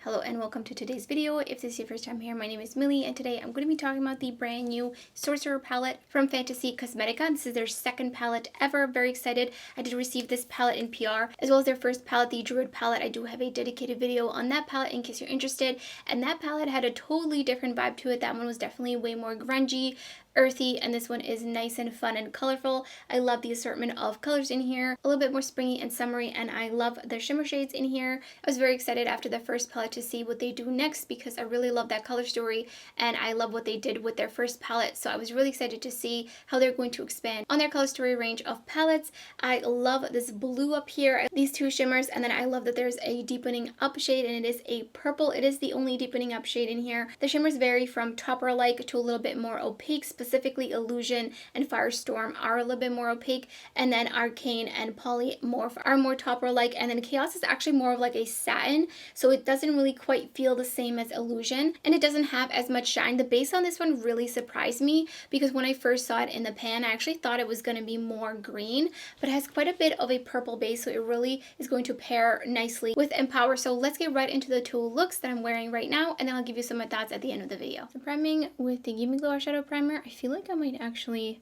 Hello and welcome to today's video. If this is your first time here, my name is Millie and today I'm going to be talking about the brand new Sorcerer palette from Fantasy Cosmetica. This is their second palette ever. Very excited. I did receive this palette in PR as well as their first palette, the Druid palette. I do have a dedicated video on that palette in case you're interested, and that palette had a totally different vibe to it. That one was definitely way more grungy, earthy, and this one is nice and fun and colorful. I love the assortment of colors in here, a little bit more springy and summery, and I love the shimmer shades in here. I was very excited after the first palette to see what they do next because I really love that color story and I love what they did with their first palette, so I was really excited to see how they're going to expand on their color story range of palettes. I love this blue up here, these two shimmers, and then I love that there's a deepening up shade and it is a purple. It is the only deepening up shade in here. The shimmers vary from topper-like to a little bit more opaque. Specifically Illusion and Firestorm are a little bit more opaque, and then Arcane and Polymorph are more topper-like, and then Chaos is actually more of like a satin, so it doesn't really quite feel the same as Illusion, and it doesn't have as much shine. The base on this one really surprised me because when I first saw it in the pan, I actually thought it was going to be more green, but it has quite a bit of a purple base, so it really is going to pair nicely with Empower. So let's get right into the two looks that I'm wearing right now, and then I'll give you some of my thoughts at the end of the video. So priming with the Give Me Glow Eyeshadow Primer. I feel like I might actually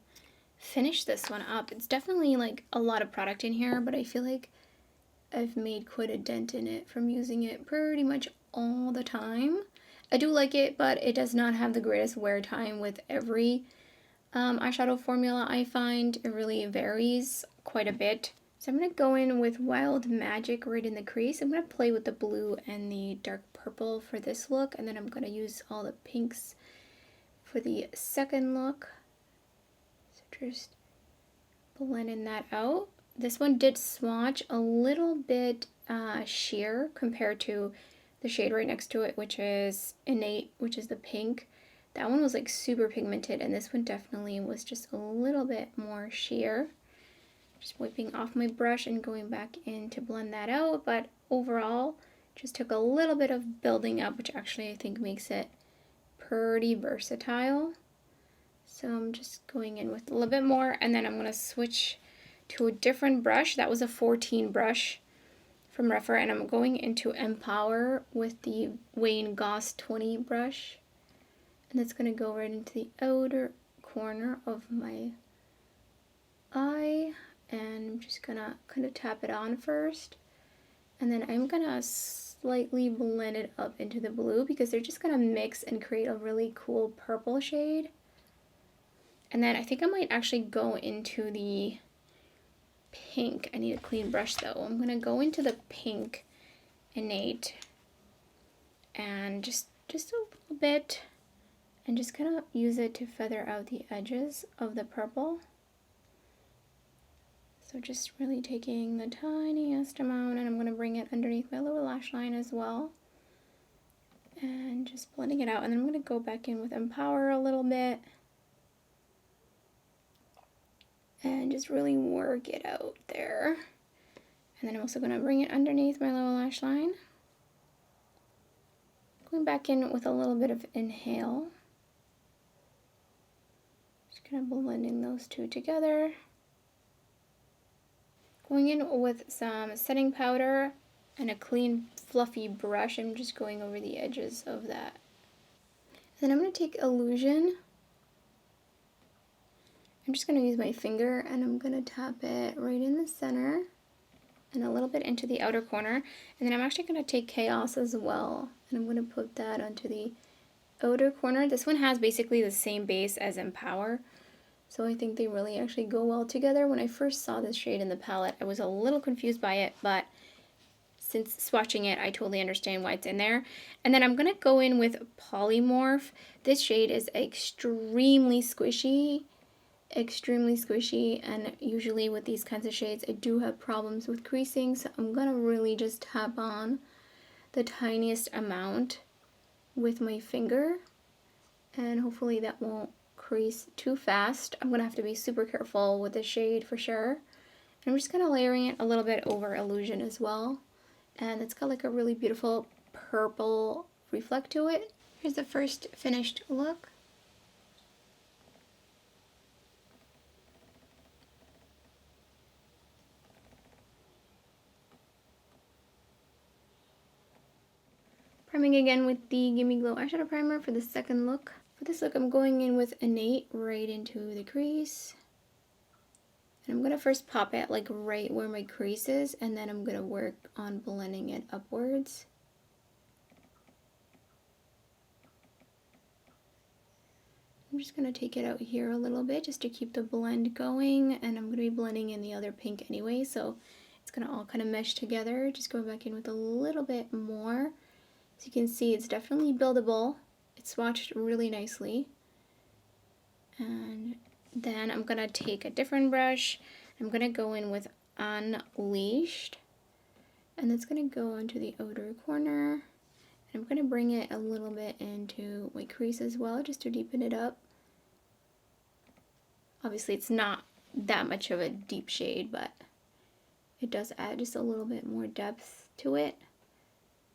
finish this one up. It's definitely like a lot of product in here, but I feel like I've made quite a dent in it from using it pretty much all the time. I do like it, but it does not have the greatest wear time with every eyeshadow formula. I find it really varies quite a bit. So I'm going to go in with Wild Magic right in the crease. I'm going to play with the blue and the dark purple for this look, and then I'm going to use all the pinks for the second look. So just blending that out. This one did swatch a little bit sheer compared to the shade right next to it, which is Innate, which is the pink. That one was like super pigmented, and this one definitely was just a little bit more sheer. Just wiping off my brush and going back in to blend that out, but overall just took a little bit of building up, which actually I think makes it pretty versatile. So I'm just going in with a little bit more, and then I'm going to switch to a different brush. That was a 14 brush from Refer, and I'm going into Empower with the Wayne Goss 20 brush, and that's going to go right into the outer corner of my eye, and I'm just going to kind of tap it on first, and then I'm going to slightly blend it up into the blue because they're just going to mix and create a really cool purple shade. And then I think I might actually go into the pink. I need a clean brush though. I'm going to go into the pink Innate and just a little bit, and just kind of use it to feather out the edges of the purple. So just really taking the tiniest amount, and I'm going to bring it underneath my lower lash line as well. And just blending it out. And then I'm going to go back in with Empower a little bit. And just really work it out there. And then I'm also going to bring it underneath my lower lash line. Going back in with a little bit of Inhale. Just kind of blending those two together. Going in with some setting powder and a clean fluffy brush. I'm just going over the edges of that. Then I'm going to take Illusion. I'm just going to use my finger and I'm going to tap it right in the center and a little bit into the outer corner. And then I'm actually going to take Chaos as well, and I'm going to put that onto the outer corner. This one has basically the same base as Empower, so I think they really actually go well together. When I first saw this shade in the palette, I was a little confused by it, but since swatching it, I totally understand why it's in there. And then I'm going to go in with Polymorph. This shade is extremely squishy, and usually with these kinds of shades, I do have problems with creasing, so I'm going to really just tap on the tiniest amount with my finger, and hopefully that won't crease too fast. I'm going to have to be super careful with this shade for sure. And I'm just kind of layering it a little bit over Illusion as well, and it's got like a really beautiful purple reflect to it. Here's the first finished look. Priming again with the Gimme Glow eyeshadow primer for the second look. For this look, I'm going in with Innate right into the crease. And I'm going to first pop it like right where my crease is, and then I'm going to work on blending it upwards. I'm just going to take it out here a little bit just to keep the blend going, and I'm going to be blending in the other pink anyway, so it's going to all kind of mesh together. Just going back in with a little bit more. As you can see, it's definitely buildable. It's swatched really nicely. And then I'm going to take a different brush. I'm going to go in with Unleashed, and that's going to go into the outer corner. I'm going to bring it a little bit into my crease as well, just to deepen it up. Obviously, it's not that much of a deep shade, but it does add just a little bit more depth to it.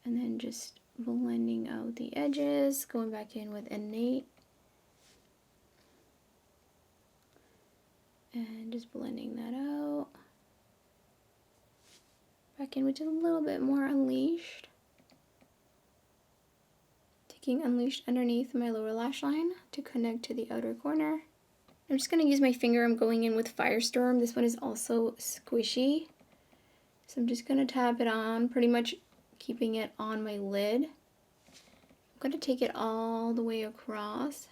And then just blending out the edges, going back in with Innate. And just blending that out. Back in with just a little bit more Unleashed. Unleashed underneath my lower lash line to connect to the outer corner. I'm just going to use my finger. I'm going in with Firestorm. This one is also squishy. So I'm just going to tap it on, pretty much keeping it on my lid. I'm going to take it all the way across.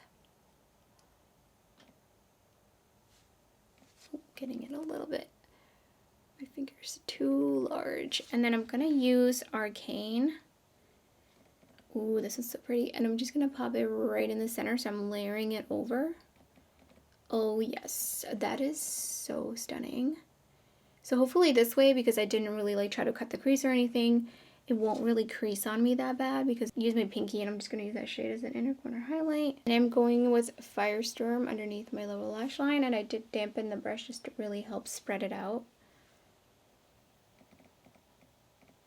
Oh, getting it a little bit. My finger's too large. And then I'm going to use Arcane. Ooh, this is so pretty. And I'm just going to pop it right in the center, so I'm layering it over. Oh yes, that is so stunning. So hopefully this way, because I didn't really like try to cut the crease or anything, it won't really crease on me that bad, because I use my pinky and I'm just going to use that shade as an inner corner highlight. And I'm going with Firestorm underneath my lower lash line, and I did dampen the brush just to really help spread it out.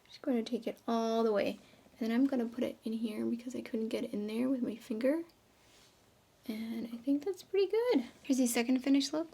Just going to take it all the way. And then I'm going to put it in here because I couldn't get it in there with my finger. And I think that's pretty good. Here's the second finished look.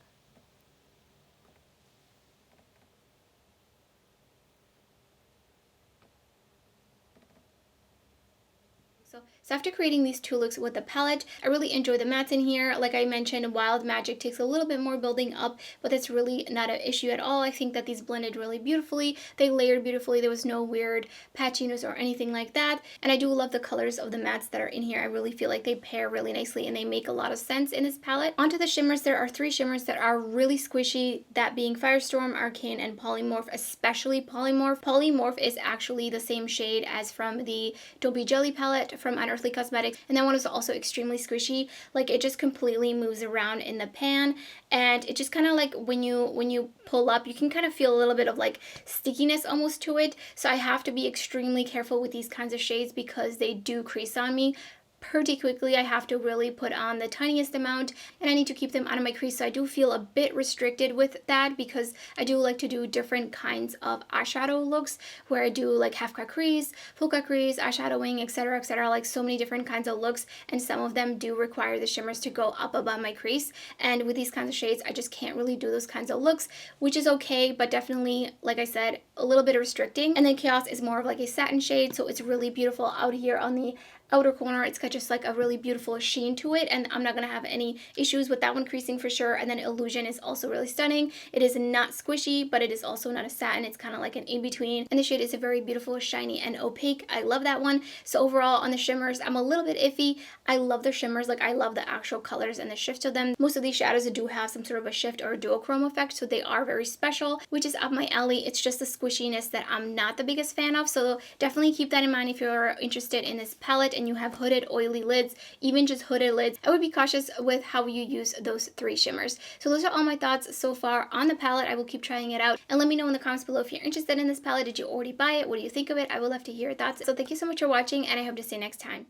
So after creating these two looks with the palette, I really enjoy the mattes in here. Like I mentioned, Wild Magic takes a little bit more building up, but that's really not an issue at all. I think that these blended really beautifully. They layered beautifully. There was no weird patchiness or anything like that. And I do love the colors of the mattes that are in here. I really feel like they pair really nicely and they make a lot of sense in this palette. Onto the shimmers, there are three shimmers that are really squishy, that being Firestorm, Arcane, and Polymorph, especially Polymorph. Polymorph is actually the same shade as from the Dobby Jelly palette from Unearthly Cosmetics, and that one is also extremely squishy. Like, it just completely moves around in the pan, and it just kind of like when you pull up, you can kind of feel a little bit of like stickiness almost to it. So I have to be extremely careful with these kinds of shades because they do crease on me pretty quickly. I have to really put on the tiniest amount, and I need to keep them out of my crease, so I do feel a bit restricted with that because I do like to do different kinds of eyeshadow looks where I do like half cut crease, full cut crease, eyeshadowing, etc, like so many different kinds of looks, and some of them do require the shimmers to go up above my crease, and with these kinds of shades I just can't really do those kinds of looks, which is okay, but definitely, like I said, a little bit restricting. And then Chaos is more of like a satin shade, so it's really beautiful out here on the outer corner. It's got just like a really beautiful sheen to it, and I'm not going to have any issues with that one creasing for sure. And then Illusion is also really stunning. It is not squishy, but it is also not a satin. It's kind of like an in-between, and the shade is a very beautiful, shiny, and opaque. I love that one. So overall on the shimmers, I'm a little bit iffy. I love the shimmers. Like, I love the actual colors and the shift of them. Most of these shadows do have some sort of a shift or a duochrome effect, so they are very special, which is up my alley. It's just the squishiness that I'm not the biggest fan of, so definitely keep that in mind if you're interested in this palette and you have hooded oily lids, even just hooded lids. I would be cautious with how you use those three shimmers. So those are all my thoughts so far on the palette. I will keep trying it out, and let me know in the comments below if you're interested in this palette. Did you already buy it? What do you think of it? I would love to hear your thoughts. So thank you so much for watching, and I hope to see you next time.